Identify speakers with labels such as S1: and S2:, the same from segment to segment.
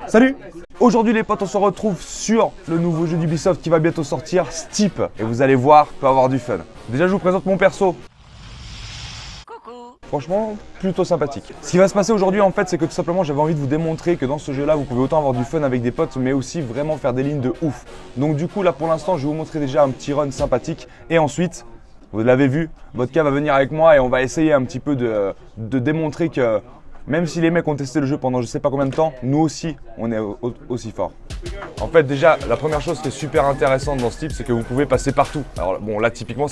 S1: Salut! Aujourd'hui les potes, on se retrouve sur le nouveau jeu d'Ubisoft qui va bientôt sortir, Steep. Et vous allez voir, il peut avoir du fun. Déjà je vous présente mon perso. Franchement, plutôt sympathique. Ce qui va se passer aujourd'hui en fait, c'est que tout simplement j'avais envie de vous démontrer que dans ce jeu là, vous pouvez autant avoir du fun avec des potes, mais aussi vraiment faire des lignes de ouf. Donc du coup là pour l'instant, je vais vous montrer déjà un petit run sympathique. Et ensuite, vous l'avez vu, Vodka va venir avec moi et on va essayer un petit peu de démontrer que même si les mecs ont testé le jeu pendant je sais pas combien de temps, nous aussi, on est aussi fort. En fait déjà, la première chose qui est super intéressante dans ce type, c'est que vous pouvez passer partout. Alors bon là typiquement,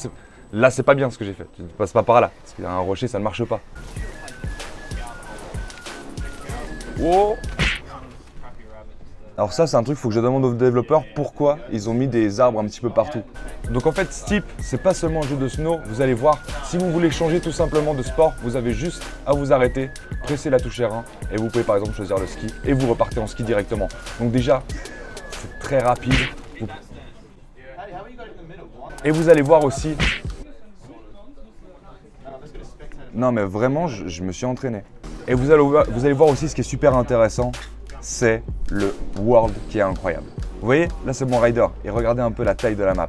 S1: là c'est pas bien ce que j'ai fait. Tu ne passes pas par là, parce qu'il y a un rocher, ça ne marche pas. Wow. Alors ça c'est un truc, il faut que je demande aux développeurs pourquoi ils ont mis des arbres un petit peu partout. Donc en fait Steep, c'est pas seulement un jeu de snow, vous allez voir, si vous voulez changer tout simplement de sport, vous avez juste à vous arrêter, presser la touche R1 et vous pouvez par exemple choisir le ski et vous repartez en ski directement. Donc déjà, c'est très rapide. Et vous allez voir aussi... Non mais vraiment, je me suis entraîné. Et vous allez voir aussi ce qui est super intéressant, c'est le world qui est incroyable. Vous voyez, là c'est mon rider et regardez un peu la taille de la map.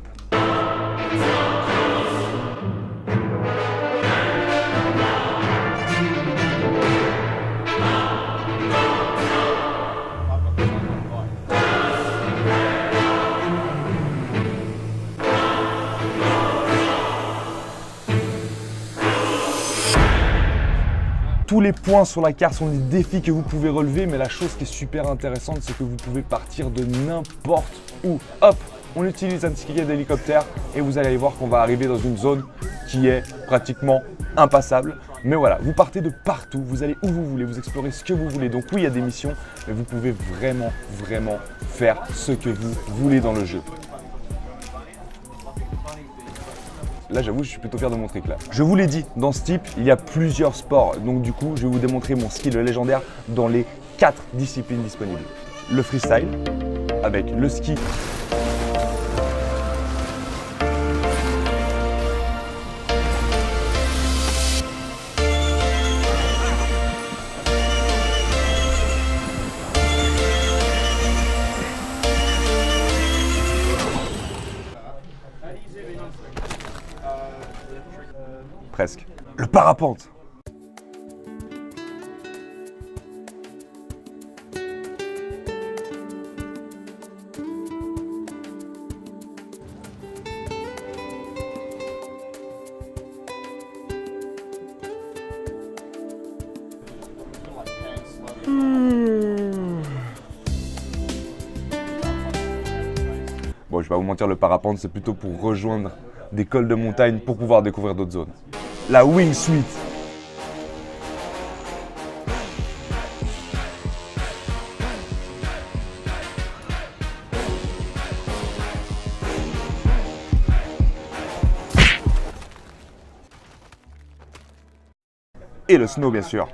S1: Tous les points sur la carte sont des défis que vous pouvez relever, mais la chose qui est super intéressante, c'est que vous pouvez partir de n'importe où. Hop, on utilise un ticket d'hélicoptère et vous allez voir qu'on va arriver dans une zone qui est pratiquement impassable. Mais voilà, vous partez de partout, vous allez où vous voulez, vous explorez ce que vous voulez. Donc oui, il y a des missions, mais vous pouvez vraiment faire ce que vous voulez dans le jeu. Là, j'avoue, je suis plutôt fier de mon trick là. Je vous l'ai dit, dans ce type, il y a plusieurs sports. Donc du coup, je vais vous démontrer mon skill légendaire dans les 4 disciplines disponibles. Le freestyle, avec le ski. Presque. Le parapente. Bon, je vais pas vous mentir, le parapente, c'est plutôt pour rejoindre des cols de montagne pour pouvoir découvrir d'autres zones. La wingsuit. Et le snow, bien sûr.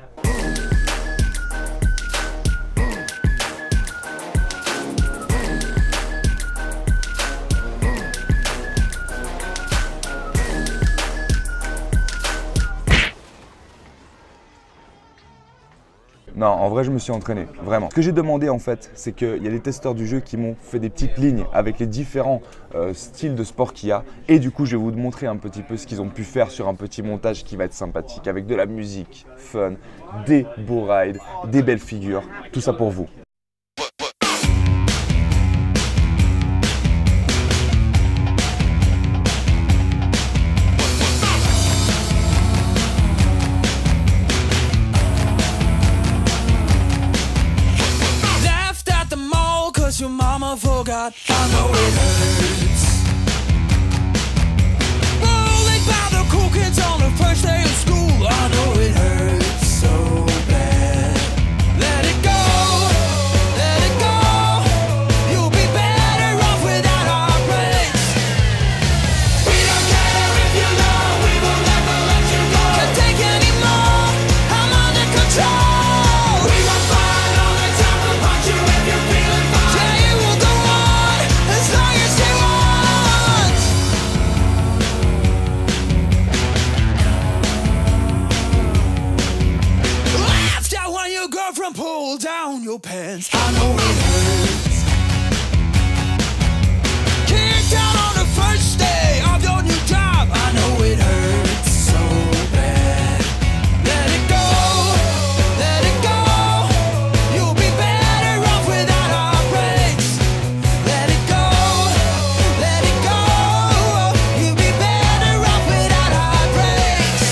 S1: Non, en vrai, je me suis entraîné, vraiment. Ce que j'ai demandé, en fait, c'est qu'il y a des testeurs du jeu qui m'ont fait des petites lignes avec les différents styles de sport qu'il y a. Et du coup, je vais vous montrer un petit peu ce qu'ils ont pu faire sur un petit montage qui va être sympathique, avec de la musique, fun, des beaux rides, des belles figures, tout ça pour vous.
S2: Your mama forgot, I know it hurts. Rolling by the cool kids on the first day of school, I know it hurts so bad. Let it go, let it go. You'll be better off without our praise. We don't care if you know, we will never let you go. Can't take anymore, I'm under control. We will fight all the time, we'll punch you if you're feeling fine. As long as you want. pants. I know it hurts. Kicked out on the first day of your new job. I know it hurts so bad. Let it go, let it go. You'll be better off without our breaks. Let it go, let it go. You'll be better off without our breaks.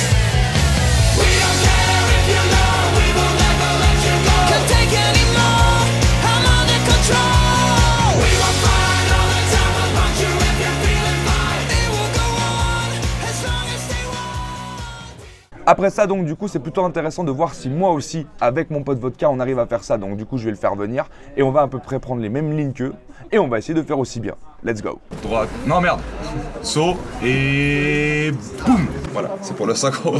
S2: We don't care if you know, we will never let you go. Can't take any more, I'm under control. We will fight all the time, I'll punch you if you're feeling fine. It will go on as long as they want.
S1: Après ça, donc du coup, c'est plutôt intéressant de voir si moi aussi, avec mon pote vodka, on arrive à faire ça. Donc du coup, je vais le faire venir et on va à peu près prendre les mêmes lignes qu'eux et on va essayer de faire aussi bien. Let's go.
S3: Droite. Non, merde. Saut et boum. Voilà, c'est pour le synchro.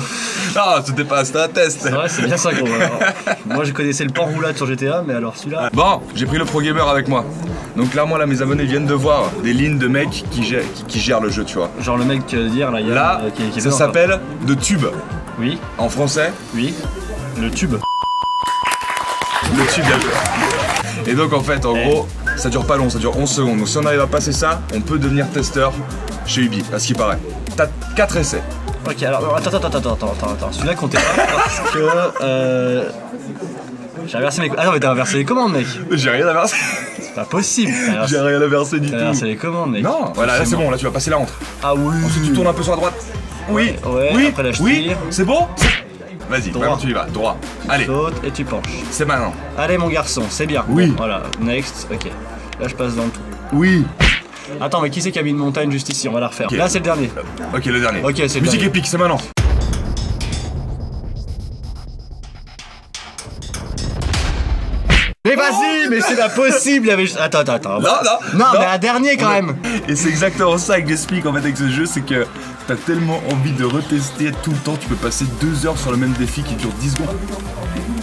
S3: Ah, c'était pas, c'était un test.
S4: C'est vrai, c'est bien synchro. Moi, je connaissais le pan roulade sur GTA, mais alors celui-là.
S3: Bon, j'ai pris le pro gamer avec moi. Donc clairement là, mes abonnés viennent de voir des lignes de mecs qui gèrent le jeu, tu vois.
S4: Genre le mec dire là, il y a.
S3: Là,
S4: qui est
S3: ça
S4: dedans,
S3: s'appelle de tube.
S4: quoi. Oui,
S3: En français,
S4: oui. Le tube.
S3: le tube. Et donc en fait, en gros, ça dure pas long, ça dure 11 secondes. Donc si on arrive à passer ça, on peut devenir testeur chez Ubi, à ce qui paraît. T'as 4 essais.
S4: Ok, alors attends. Celui-là comptait pas parce que. J'ai inversé mes. Ah non, mais t'as inversé les commandes, mec.
S3: J'ai rien à verser.
S4: C'est pas possible.
S3: J'ai rien à verser du
S4: T'as inversé
S3: tout.
S4: les commandes, mec.
S3: Non, voilà, là c'est bon, là tu vas passer la honte.
S4: Ah oui.
S3: Ensuite tu tournes un peu sur la droite. Oui,
S4: Ouais,
S3: oui,
S4: après là, je
S3: oui,
S4: tire.
S3: c'est bon. Vas-y,
S4: Droit.
S3: maintenant tu y vas, droit. Allez,
S4: Saute et tu penches.
S3: c'est maintenant.
S4: Allez, mon garçon, c'est bien.
S3: Oui.
S4: Bon, voilà, next, ok. Là, je passe dans le tout.
S3: Oui.
S4: Attends, mais qui c'est qui a mis une montagne juste ici? On va la refaire.
S3: Ok.
S4: Là, c'est le dernier.
S3: Ok, le dernier.
S4: Ok, c'est le
S3: Musique
S4: dernier.
S3: épique, c'est maintenant.
S4: Mais vas-y, mais c'est pas possible. Il y avait juste... Attends. Non, mais un dernier quand même.
S3: Et c'est exactement ça que j'explique en fait avec ce jeu, c'est que t'as tellement envie de retester tout le temps, tu peux passer 2 heures sur le même défi qui dure 10 secondes.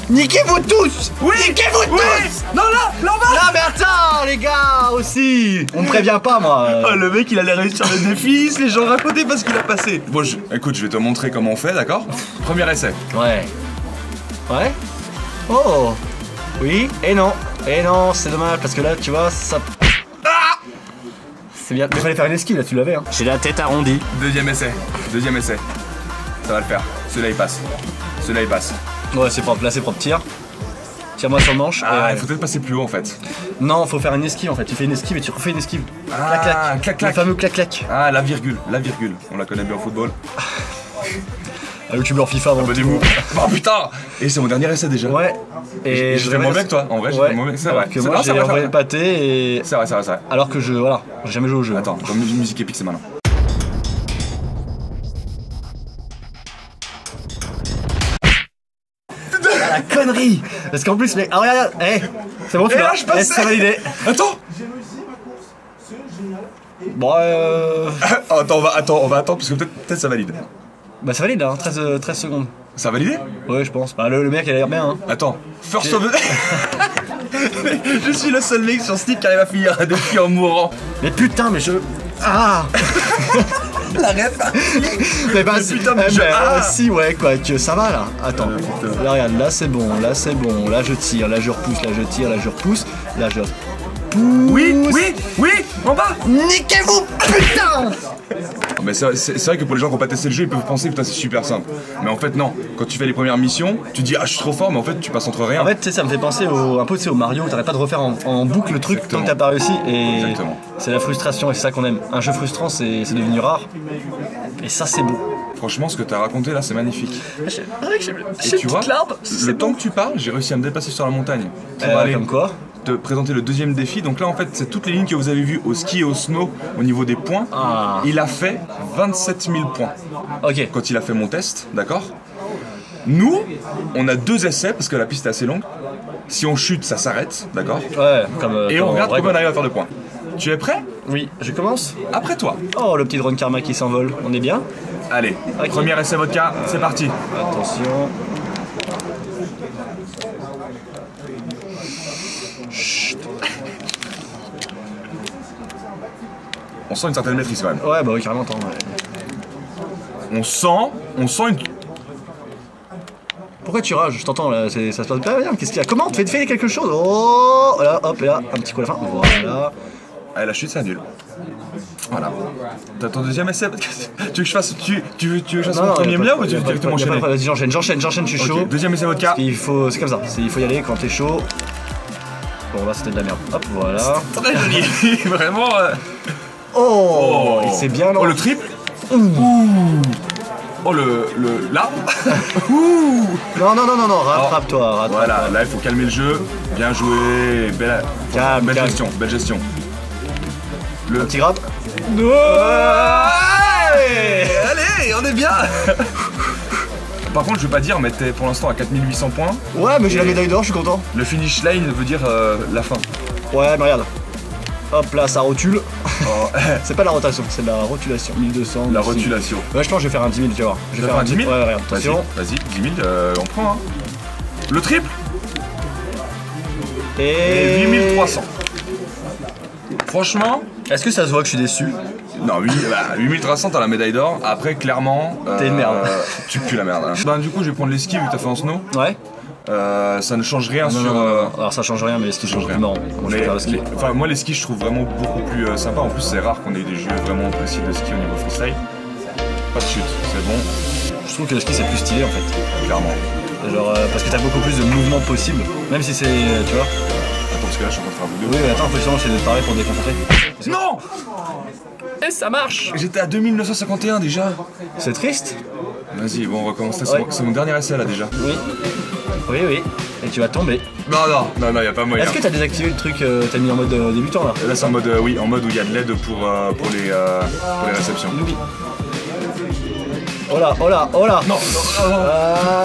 S4: Niquez-vous tous. Niquez-vous tous.
S3: Non là, là-bas.
S4: Non, mais attends, les gars, aussi. On me prévient pas, moi.
S3: Oh, le mec il allait réussir le défi, les gens racontaient parce qu'il a passé. Bon, écoute, je vais te montrer comment on fait, d'accord? Premier essai.
S4: Ouais. Ouais. Oh. Oui, et non, c'est dommage parce que là, tu vois, ça.
S3: Ah,
S4: C'est bien. Mais fallait faire une esquive là, tu l'avais, hein. J'ai la tête arrondie.
S3: Deuxième essai. Ça va le faire. Celui-là il passe.
S4: Ouais, c'est propre, là, c'est propre. Tire-moi sur le manche.
S3: Ah,
S4: et-
S3: il faut peut-être passer plus haut en fait.
S4: Non, faut faire une esquive en fait. Tu fais une esquive et tu refais une esquive.
S3: Ah, clac, clac.
S4: Le fameux clac-clac.
S3: Ah, la virgule. On la connaît bien au football.
S4: Le youtubeur FIFA avant.
S3: Abonnez-vous. Oh putain. Et c'est mon dernier essai déjà.
S4: Ouais.
S3: Et je fais moins bien que toi. En vrai, je fais moins bien. C'est vrai.
S4: Alors que
S3: C'est
S4: moi,
S3: vrai,
S4: j'ai envoyé le pâté et.
S3: C'est vrai.
S4: Alors que voilà, j'ai jamais joué au jeu.
S3: Attends, comme musique épique, c'est maintenant.
S4: La connerie. Parce qu'en plus, mec. Ah, regarde. C'est bon, tu
S3: Et là,
S4: l'as.
S3: je passais.
S4: C'est validé.
S3: Attends.
S4: Bon,
S3: Attends, on va attendre parce que peut-être ça valide.
S4: bah, ça valide, hein. 13 secondes.
S3: Ça a validé?
S4: Ouais, je pense. Bah, le mec, il a l'air bien, hein.
S3: Attends, first of Je suis le seul mec sur Steam qui arrive à finir un défi en mourant.
S4: Mais putain, mais je. Ah.
S3: La ref.
S4: Mais bah,
S3: putain, mais
S4: si, ouais, quoi, que ça va là. Attends, là, regarde, là c'est bon, là je tire, là je repousse, là je tire, là je repousse, là je.
S3: Oui, en bas.
S4: Niquez-vous, putain.
S3: Mais c'est vrai que pour les gens qui n'ont pas testé le jeu, ils peuvent penser que c'est super simple. Mais en fait, non. Quand tu fais les premières missions, tu dis ah, je suis trop fort, mais en fait, tu passes entre rien.
S4: En fait, tu sais, ça me fait penser un peu, tu sais, au Mario, t'arrêtes pas de refaire en boucle le truc tant que t'as pas réussi. Et
S3: Exactement.
S4: c'est la frustration, et c'est ça qu'on aime. Un jeu frustrant, c'est devenu rare. Et ça, c'est beau.
S3: Franchement, ce que t'as raconté là, c'est magnifique.
S4: Et
S3: Et tu vois, le temps que tu parles, j'ai réussi à me dépasser sur la montagne. Pour aller
S4: comme quoi.
S3: te présenter le deuxième défi. Donc là, en fait, c'est toutes les lignes que vous avez vues au ski et au snow au niveau des points.
S4: Ah.
S3: Il a fait 27 000 points
S4: Ok.
S3: quand il a fait mon test, d'accord? Nous, on a 2 essais parce que la piste est assez longue. Si on chute, ça s'arrête, d'accord?
S4: Ouais, comme.
S3: Et
S4: comme
S3: on
S4: en
S3: regarde
S4: vrai,
S3: combien on
S4: quoi.
S3: arrive à faire de points. Tu es prêt?
S4: Oui, je commence.
S3: Après toi.
S4: Oh, le petit drone karma qui s'envole. On est bien?
S3: Allez,
S4: Ok.
S3: premier essai vodka, c'est parti.
S4: Attention.
S3: On sent une certaine maîtrise quand même.
S4: Ouais, bah oui, carrément, attends. Ouais.
S3: On sent une...
S4: Pourquoi pourquoi tu rages? Je t'entends là, ça se passe pas bien. Qu'est-ce qu'il y a? Comment? Fais quelque chose. Oh là, hop, et là, un petit coup à la fin. Voilà.
S3: Allez, la chute, c'est nul. Voilà. T'as ton deuxième essai? Tu veux que je fasse, tu veux que je fasse mon premier mien ou tu veux que m'enchaîner?
S4: Vas-y, j'enchaîne, je suis chaud.
S3: Ok, deuxième essai vodka.
S4: C'est comme ça, il faut y aller quand t'es chaud. Bon là c'était de la merde. Hop, voilà.
S3: Très joli, vraiment.
S4: Oh, c'est bien lancé.
S3: Oh, le triple. Ouh. Oh, l'arbre. Ouh.
S4: Non, rattrape-toi.
S3: Voilà, là il faut calmer le jeu. Bien joué, belle gestion, belle gestion.
S4: Un petit grab.
S3: Allez, on est bien. Par contre, je veux pas dire, mais t'es pour l'instant à 4800 points.
S4: Ouais, mais j'ai la médaille d'or, je suis content.
S3: Le finish line veut dire la fin.
S4: Ouais, mais regarde. Hop là, ça rotule.
S3: Oh.
S4: C'est pas la rotation, c'est la rotulation. 1200.
S3: La rotulation.
S4: Ouais, je pense que je vais faire un 10 000, tu vas voir.
S3: Je vais faire un 10 000.
S4: Ouais, regarde, attention.
S3: Vas-y, 10 000, on prend. Hein. Le triple.
S4: Et
S3: 8300. Franchement.
S4: Est-ce que ça se voit que je suis déçu?
S3: Non, 8300, t'as la médaille d'or. Après, clairement.
S4: T'es une merde.
S3: Tu pues la merde. Hein. Ben, du coup, je vais prendre l'esquive vu que t'as fait en snow.
S4: Ouais.
S3: Ça ne change rien sur.
S4: Non. Alors ça change rien, mais l'esquive change rien. Non, moi je vais faire le ski.
S3: Enfin, moi, les skis, je trouve vraiment beaucoup plus sympa. En plus, c'est rare qu'on ait des jeux vraiment précis de ski au niveau freestyle. Pas de chute, c'est bon.
S4: Je trouve que le ski c'est plus stylé en fait.
S3: Clairement.
S4: Genre, parce que t'as beaucoup plus de mouvements possibles. Même si c'est. Tu vois.
S3: Attends, parce que là, je suis en train de faire vous deux.
S4: Oui, mais attends, faut que j'essaie de te parler pour te déconcentrer.
S3: Non!
S4: Et ça marche!
S3: J'étais à 2951 déjà.
S4: C'est triste?
S3: Vas-y, bon, on recommence.
S4: Ouais.
S3: C'est mon dernier essai là déjà.
S4: Oui. Et tu vas tomber.
S3: Non, y a pas moyen.
S4: Est-ce que t'as désactivé le truc, t'as mis en mode débutant là?
S3: Là, c'est en mode, oui, en mode où il y a de l'aide pour les réceptions.
S4: Oh là!
S3: Non.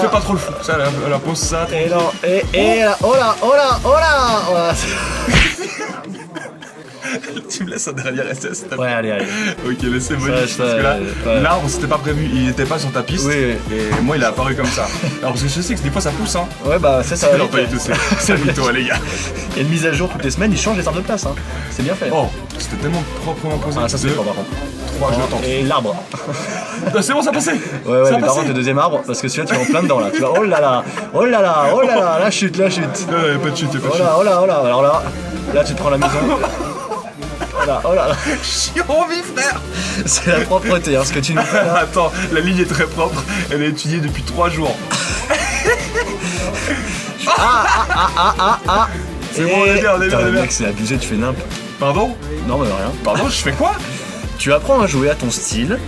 S3: Fais pas trop le fou. Ça, la pose ça.
S4: Et non, et là, oh là! Voilà.
S3: Tu me laisses un dernier essai, s'il te plaît.
S4: Ouais, allez.
S3: Ok, laissez-moi. Parce que là, l'arbre, c'était pas prévu. Il était pas sur ta piste.
S4: Oui.
S3: Et moi, il est apparu comme ça. Alors, parce que je sais que des fois, ça pousse, hein.
S4: Ouais, bah ça va.
S3: Non, pas du tout, c'est mytho, les gars.
S4: Il y a une mise à jour toutes les semaines, ils changent les arbres de place, hein. C'est bien fait.
S3: Oh, c'était tellement proprement posé.
S4: Ah, ça c'est fort par contre.
S3: 3, je tente.
S4: Et l'arbre.
S3: C'est bon, ça a passé.
S4: Ouais, mais par contre, le deuxième arbre, parce que celui-là, tu vas en plein dedans là. Tu vas, oh là là, la chute.
S3: Non, y'a pas de chute, y'a pas de chute.
S4: Oh là. Alors là, tu te prends la maison. Oh là.
S3: J'ai envie, frère.
S4: C'est la propreté, hein, ce que tu nous fais là.
S3: Attends, la ligne est très propre. Elle est étudiée depuis 3 jours. C'est bon, on est bien.
S4: Mec, c'est abusé, tu fais nimp.
S3: Pardon?
S4: Non, mais rien.
S3: Pardon, je fais quoi?
S4: Tu apprends à jouer à ton style.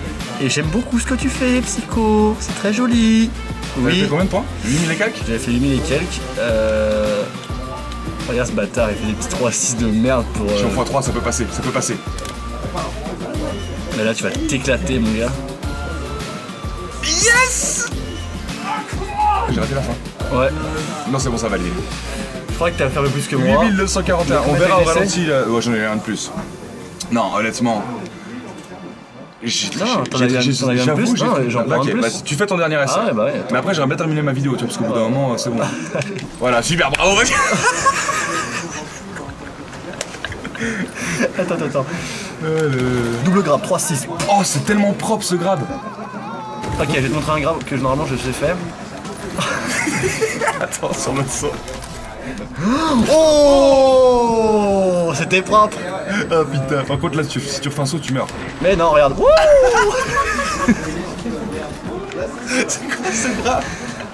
S4: Et j'aime beaucoup ce que tu fais, Psycho. C'est très joli.
S3: T'avais fait combien de points? 8000 et quelques?
S4: J'avais fait 8000 et quelques. Regarde ce bâtard, il fait des petits 3-6 de merde pour.
S3: Je suis en x3, ça peut passer.
S4: Mais là, tu vas t'éclater, mon gars.
S3: Yes! J'ai raté la fin.
S4: Ouais.
S3: Non, c'est bon, ça va aller.
S4: Je crois que t'as fait un peu plus que moi.
S3: 8941. On verra au ralenti. Ouais, j'en ai rien de plus. Non, honnêtement.
S4: Non, t'en as eu un plus? Non, j'en prends un plus.
S3: Bah, tu fais ton dernier essai.
S4: Ah ouais, bah ouais.
S3: Mais après, j'aimerais bien terminer ma vidéo, tu vois, parce qu'au bout d'un moment, c'est bon. Voilà, super, bravo, vas-y.
S4: Attends. Double grab, 3-6.
S3: Oh, c'est tellement propre ce grab.
S4: Ok, je vais te montrer un grab que normalement je sais faire.
S3: Attends, sur le saut.
S4: Oh, c'était propre.
S3: Oh putain, par contre là, si tu refais un saut, tu meurs.
S4: Mais non, regarde.
S3: C'est quoi ce grab?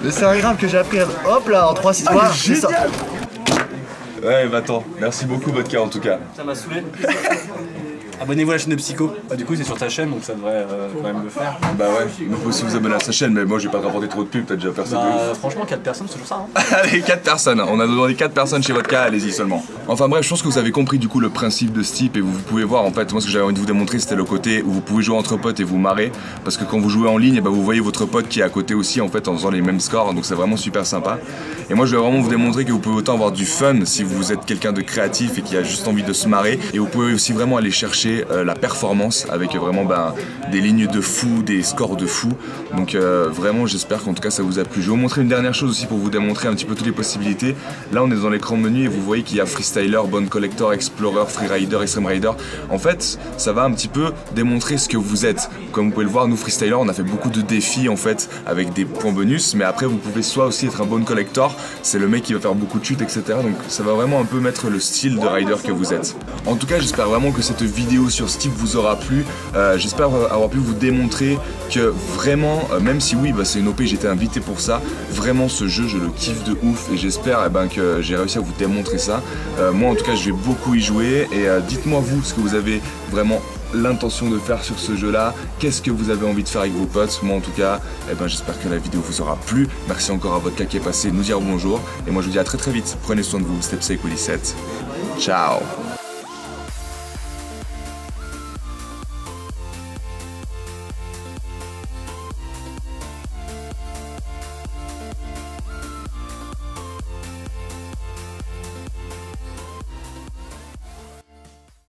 S4: C'est un grab que j'ai appris. Hop là, en 3-6.
S3: Ah,
S4: Voilà,
S3: c'est
S4: c'est ça.
S3: génial. Ouais, bah attends, merci beaucoup Vodka en tout cas.
S4: Ça m'a saoulé. Abonnez-vous à la chaîne de Psycho. Bah, du coup, c'est sur ta chaîne, donc ça devrait quand même le faire.
S3: Bah ouais, il faut aussi vous abonner à sa chaîne, mais moi je vais pas te rapporter trop de pubs, t'as déjà percé de ouf.
S4: Franchement, 4 personnes, c'est toujours ça. Hein.
S3: Allez, 4 personnes, on a demandé 4 personnes chez Vodka, allez-y seulement. Enfin bref, je pense que vous avez compris du coup le principe de ce type et vous pouvez voir en fait, moi ce que j'avais envie de vous démontrer c'était le côté où vous pouvez jouer entre potes et vous marrer, parce que quand vous jouez en ligne, bah, vous voyez votre pote qui est à côté aussi en fait en faisant les mêmes scores, donc c'est vraiment super sympa. Et moi je vais vraiment vous démontrer que vous pouvez autant avoir du fun si vous êtes quelqu'un de créatif et qui a juste envie de se marrer, et vous pouvez aussi vraiment aller chercher chercher la performance avec vraiment des lignes de fou, des scores de fou. Donc vraiment j'espère qu'en tout cas ça vous a plu. Je vais vous montrer une dernière chose aussi pour vous démontrer un petit peu toutes les possibilités. Là on est dans l'écran de menu et vous voyez qu'il y a Freestyler, Bone Collector, Explorer, Freerider, Extreme Rider. En fait ça va un petit peu démontrer ce que vous êtes. Comme vous pouvez le voir, nous Freestyler on a fait beaucoup de défis en fait avec des points bonus, mais après vous pouvez soit aussi être un Bone Collector, c'est le mec qui va faire beaucoup de chutes, etc. Donc ça va vraiment un peu mettre le style de rider que vous êtes. En tout cas j'espère vraiment que cette vidéo sur Steep vous aura plu. J'espère avoir pu vous démontrer que vraiment, même si oui c'est une OP, j'étais invité pour ça, vraiment ce jeu je le kiffe de ouf et j'espère que j'ai réussi à vous démontrer ça. Moi en tout cas je vais beaucoup y jouer et dites-moi vous ce que vous avez vraiment l'intention de faire sur ce jeu là, qu'est-ce que vous avez envie de faire avec vos potes. Moi en tout cas j'espère que la vidéo vous aura plu. Merci encore à Vodka qui est passé nous dire bonjour et moi je vous dis à très vite. Prenez soin de vous, Step Psycho 17. Ciao.